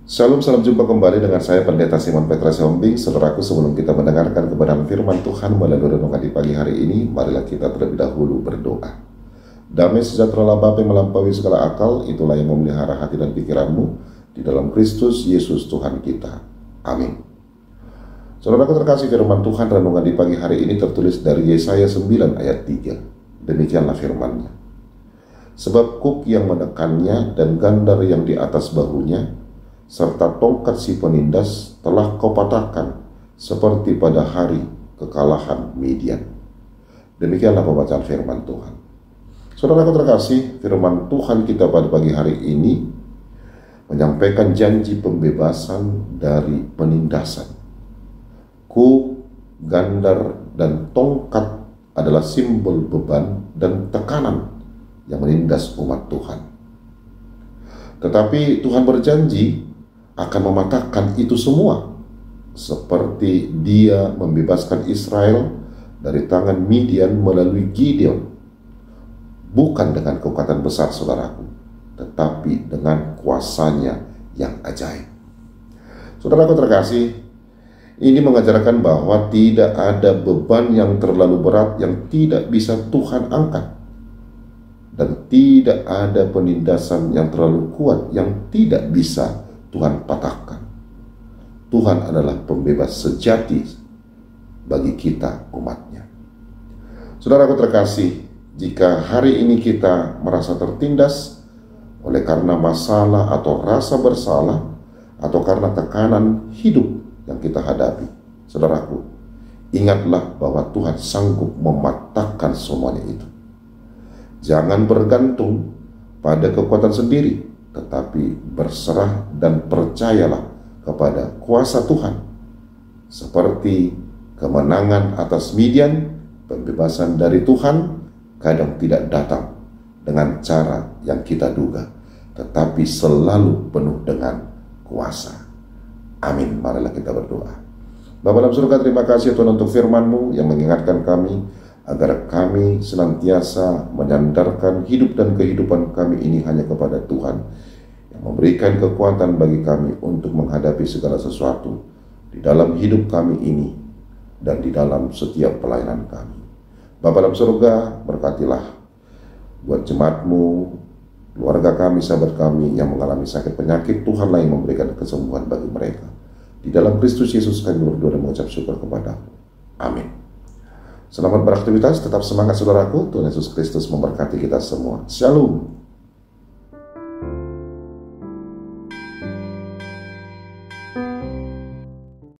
Shalom, salam jumpa kembali dengan saya Pendeta Simon Petra Siombing. Saudaraku, sebelum kita mendengarkan kebenaran firman Tuhan melalui renungan di pagi hari ini, marilah kita terlebih dahulu berdoa. Damai sejahtera Bapa yang melampaui segala akal, itulah yang memelihara hati dan pikiranmu di dalam Kristus Yesus Tuhan kita. Amin. Saudaraku terkasih, firman Tuhan renungan di pagi hari ini tertulis dari Yesaya 9 ayat 3. Demikianlah firman-Nya. Sebab kuk yang menekannya dan gandar yang di atas bahunya, serta tongkat si penindas telah kau patahkan seperti pada hari kekalahan Midian. Demikianlah pembacaan firman Tuhan. Saudaraku terkasih, firman Tuhan kita pada pagi hari ini menyampaikan janji pembebasan dari penindasan. Kuk, gandar, dan tongkat adalah simbol beban dan tekanan yang menindas umat Tuhan. Tetapi Tuhan berjanji akan mematahkan itu semua, seperti Dia membebaskan Israel dari tangan Midian melalui Gideon, bukan dengan kekuatan besar, saudaraku, tetapi dengan kuasanya yang ajaib. Saudaraku terkasih, ini mengajarkan bahwa tidak ada beban yang terlalu berat yang tidak bisa Tuhan angkat, dan tidak ada penindasan yang terlalu kuat yang tidak bisa Tuhan patahkan. Tuhan adalah pembebas sejati bagi kita umatnya. Saudaraku terkasih, jika hari ini kita merasa tertindas oleh karena masalah atau rasa bersalah, atau karena tekanan hidup yang kita hadapi, saudaraku, ingatlah bahwa Tuhan sanggup mematahkan semuanya itu. Jangan bergantung pada kekuatan sendiri, tetapi berserah dan percayalah kepada kuasa Tuhan. Seperti kemenangan atas Midian, pembebasan dari Tuhan kadang tidak datang dengan cara yang kita duga, tetapi selalu penuh dengan kuasa. Amin. Marilah kita berdoa. Bapa dalam surga, terima kasih Tuhan untuk firman-Mu yang mengingatkan kami agar kami senantiasa menyandarkan hidup dan kehidupan kami ini hanya kepada Tuhan, yang memberikan kekuatan bagi kami untuk menghadapi segala sesuatu di dalam hidup kami ini dan di dalam setiap pelayanan kami. Bapa dalam surga, berkatilah buat jemaat-Mu, keluarga kami, sahabat kami yang mengalami sakit penyakit. Tuhanlah yang memberikan kesembuhan bagi mereka. Di dalam Kristus Yesus kami berdoa dan mengucap syukur kepada-Mu. Amin. Selamat beraktivitas, tetap semangat saudaraku. Tuhan Yesus Kristus memberkati kita semua. Shalom.